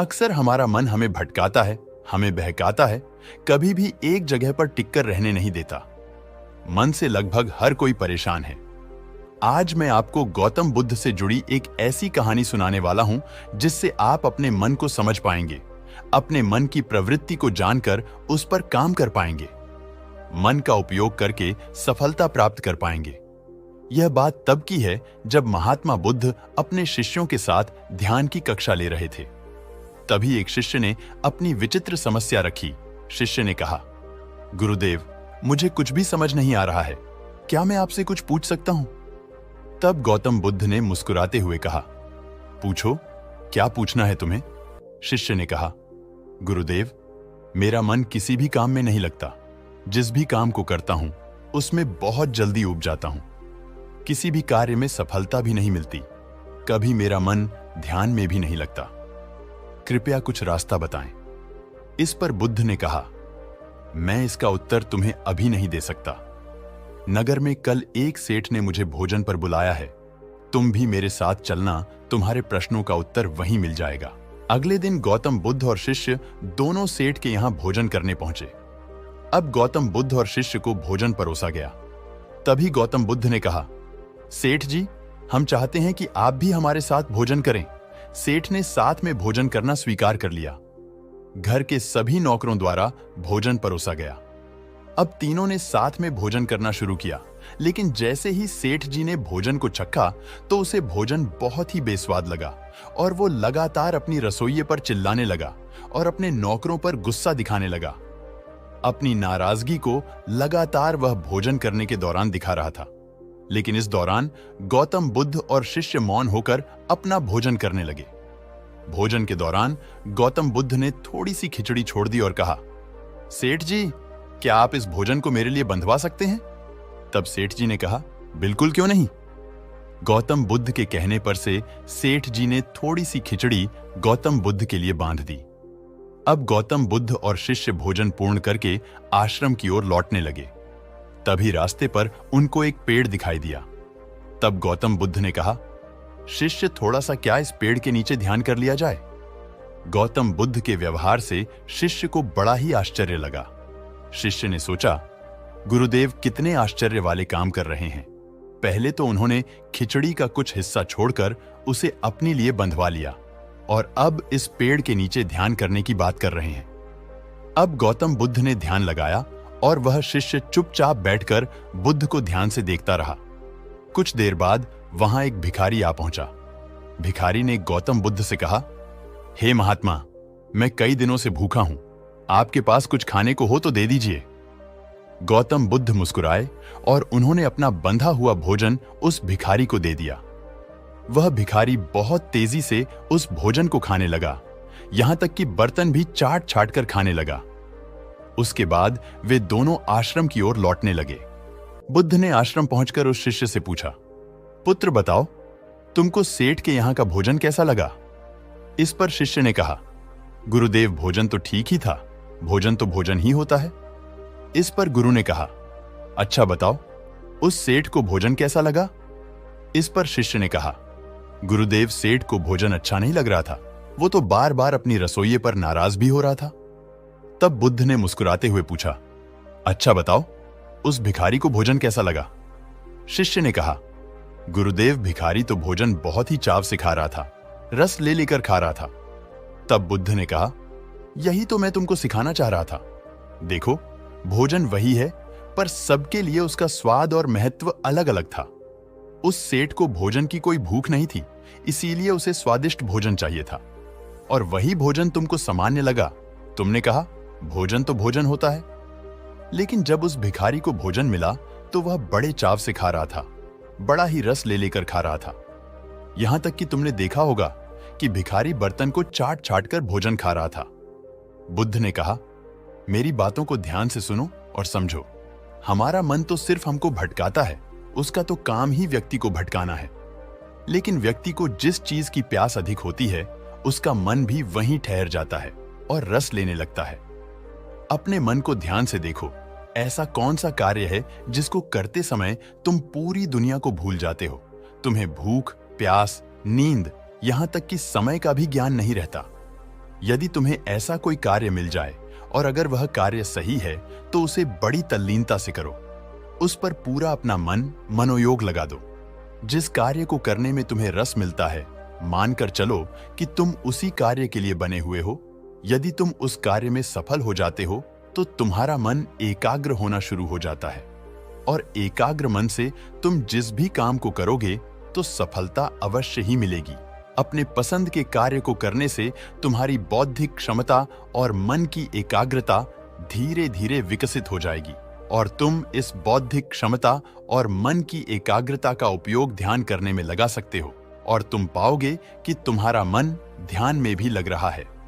अक्सर हमारा मन हमें भटकाता है, हमें बहकाता है, कभी भी एक जगह पर टिककर रहने नहीं देता। मन से लगभग हर कोई परेशान है। आज मैं आपको गौतम बुद्ध से जुड़ी एक ऐसी कहानी सुनाने वाला हूं जिससे आप अपने मन को समझ पाएंगे, अपने मन की प्रवृत्ति को जानकर उस पर काम कर पाएंगे, मन का उपयोग करके सफलता प्राप्त कर पाएंगे। यह बात तब की है जब महात्मा बुद्ध अपने शिष्यों के साथ ध्यान की कक्षा ले रहे थे। तभी एक शिष्य ने अपनी विचित्र समस्या रखी। शिष्य ने कहा, गुरुदेव, मुझे कुछ भी समझ नहीं आ रहा है, क्या मैं आपसे कुछ पूछ सकता हूं? तब गौतम बुद्ध ने मुस्कुराते हुए कहा, पूछो, क्या पूछना है तुम्हें? शिष्य ने कहा, गुरुदेव, मेरा मन किसी भी काम में नहीं लगता। जिस भी काम को करता हूं उसमें बहुत जल्दी ऊब जाता हूं। किसी भी कार्य में सफलता भी नहीं मिलती। कभी मेरा मन ध्यान में भी नहीं लगता। कृपया कुछ रास्ता बताएं। इस पर बुद्ध ने कहा, मैं इसका उत्तर तुम्हें अभी नहीं दे सकता। नगर में कल एक सेठ ने मुझे भोजन पर बुलाया है। तुम भी मेरे साथ चलना, तुम्हारे प्रश्नों का उत्तर वहीं मिल जाएगा। अगले दिन गौतम बुद्ध और शिष्य दोनों सेठ के यहां भोजन करने पहुंचे। अब गौतम बुद्ध और शिष्य को भोजन परोसा गया। तभी गौतम बुद्ध ने कहा, सेठ जी, हम चाहते हैं कि आप भी हमारे साथ भोजन करें। सेठ ने साथ में भोजन करना स्वीकार कर लिया। घर के सभी नौकरों द्वारा भोजन परोसा गया। अब तीनों ने साथ में भोजन करना शुरू किया, लेकिन जैसे ही सेठ जी ने भोजन को चखा तो उसे भोजन बहुत ही बेस्वाद लगा और वो लगातार अपनी रसोइये पर चिल्लाने लगा और अपने नौकरों पर गुस्सा दिखाने लगा। अपनी नाराजगी को लगातार वह भोजन करने के दौरान दिखा रहा था। लेकिन इस दौरान गौतम बुद्ध और शिष्य मौन होकर अपना भोजन करने लगे। भोजन के दौरान गौतम बुद्ध ने थोड़ी सी खिचड़ी छोड़ दी और कहा, सेठ जी, क्या आप इस भोजन को मेरे लिए बंधवा सकते हैं? तब सेठ जी ने कहा, बिल्कुल, क्यों नहीं। गौतम बुद्ध के कहने पर से सेठ जी ने थोड़ी सी खिचड़ी गौतम बुद्ध के लिए बांध दी। अब गौतम बुद्ध और शिष्य भोजन पूर्ण करके आश्रम की ओर लौटने लगे। तभी रास्ते पर उनको एक पेड़ दिखाई दिया। तब गौतम बुद्ध ने कहा, शिष्य, थोड़ा सा क्या इस पेड़ के नीचे ध्यान कर लिया जाए? गौतम बुद्ध के व्यवहार से शिष्य को बड़ा ही आश्चर्य लगा। शिष्य ने सोचा, गुरुदेव कितने आश्चर्य वाले काम कर रहे हैं। पहले तो उन्होंने खिचड़ी का कुछ हिस्सा छोड़कर उसे अपने लिए बंधवा लिया और अब इस पेड़ के नीचे ध्यान करने की बात कर रहे हैं। अब गौतम बुद्ध ने ध्यान लगाया और वह शिष्य चुपचाप बैठकर बुद्ध को ध्यान से देखता रहा। कुछ देर बाद वहां एक भिखारी आ पहुंचा। भिखारी ने गौतम बुद्ध से कहा, हे महात्मा, मैं कई दिनों से भूखा हूं, आपके पास कुछ खाने को हो तो दे दीजिए। गौतम बुद्ध मुस्कुराए और उन्होंने अपना बंधा हुआ भोजन उस भिखारी को दे दिया। वह भिखारी बहुत तेजी से उस भोजन को खाने लगा, यहां तक कि बर्तन भी चाट चाट कर खाने लगा। उसके बाद वे दोनों आश्रम की ओर लौटने लगे। बुद्ध ने आश्रम पहुंचकर उस शिष्य से पूछा, पुत्र बताओ, तुमको सेठ के यहां का भोजन कैसा लगा? इस पर शिष्य ने कहा, गुरुदेव, भोजन तो ठीक ही था, भोजन तो भोजन ही होता है। इस पर गुरु ने कहा, अच्छा बताओ, उस सेठ को भोजन कैसा लगा? इस पर शिष्य ने कहा, गुरुदेव, सेठ को भोजन अच्छा नहीं लग रहा था, वो तो बार बार अपनी रसोइये पर नाराज भी हो रहा था। तब बुद्ध ने मुस्कुराते हुए पूछा, अच्छा बताओ, उस भिखारी को भोजन कैसा लगा? शिष्य ने कहा, गुरुदेव, भिखारी तो भोजन बहुत ही चाव से खा रहा था, रस ले लेकर खा रहा था। तब बुद्ध ने कहा, यही तो मैं तुमको सिखाना चाह रहा था। देखो, भोजन वही है, पर सबके लिए उसका स्वाद और महत्व अलग अलग था। उस सेठ को भोजन की कोई भूख नहीं थी, इसीलिए उसे स्वादिष्ट भोजन चाहिए था, और वही भोजन तुमको सामान्य लगा। तुमने कहा, भोजन तो भोजन होता है। लेकिन जब उस भिखारी को भोजन मिला तो वह बड़े चाव से खा रहा था, बड़ा ही रस ले लेकर खा रहा था। यहां तक कि तुमने देखा होगा कि भिखारी बर्तन को चाट चाट कर भोजन खा रहा था। बुद्ध ने कहा, मेरी बातों को ध्यान से सुनो और समझो। हमारा मन तो सिर्फ हमको भटकाता है, उसका तो काम ही व्यक्ति को भटकाना है। लेकिन व्यक्ति को जिस चीज की प्यास अधिक होती है, उसका मन भी वहीं ठहर जाता है और रस लेने लगता है। अपने मन को ध्यान से देखो, ऐसा कौन सा कार्य है जिसको करते समय तुम पूरी दुनिया को भूल जाते हो? तुम्हें भूख, प्यास, नींद, यहां तक कि समय का भी ज्ञान नहीं रहता। यदि तुम्हें ऐसा कोई कार्य मिल जाए और अगर वह कार्य सही है तो उसे बड़ी तल्लीनता से करो। उस पर पूरा अपना मनोयोग लगा दो। जिस कार्य को करने में तुम्हें रस मिलता है, मानकर चलो कि तुम उसी कार्य के लिए बने हुए हो। यदि तुम उस कार्य में सफल हो जाते हो तो तुम्हारा मन एकाग्र होना शुरू हो जाता है और एकाग्र मन से तुम जिस भी काम को करोगे तो सफलता अवश्य ही मिलेगी। अपने पसंद के कार्य को करने से तुम्हारी बौद्धिक क्षमता और मन की एकाग्रता धीरे धीरे विकसित हो जाएगी और तुम इस बौद्धिक क्षमता और मन की एकाग्रता का उपयोग ध्यान करने में लगा सकते हो और तुम पाओगे कि तुम्हारा मन ध्यान में भी लग रहा है।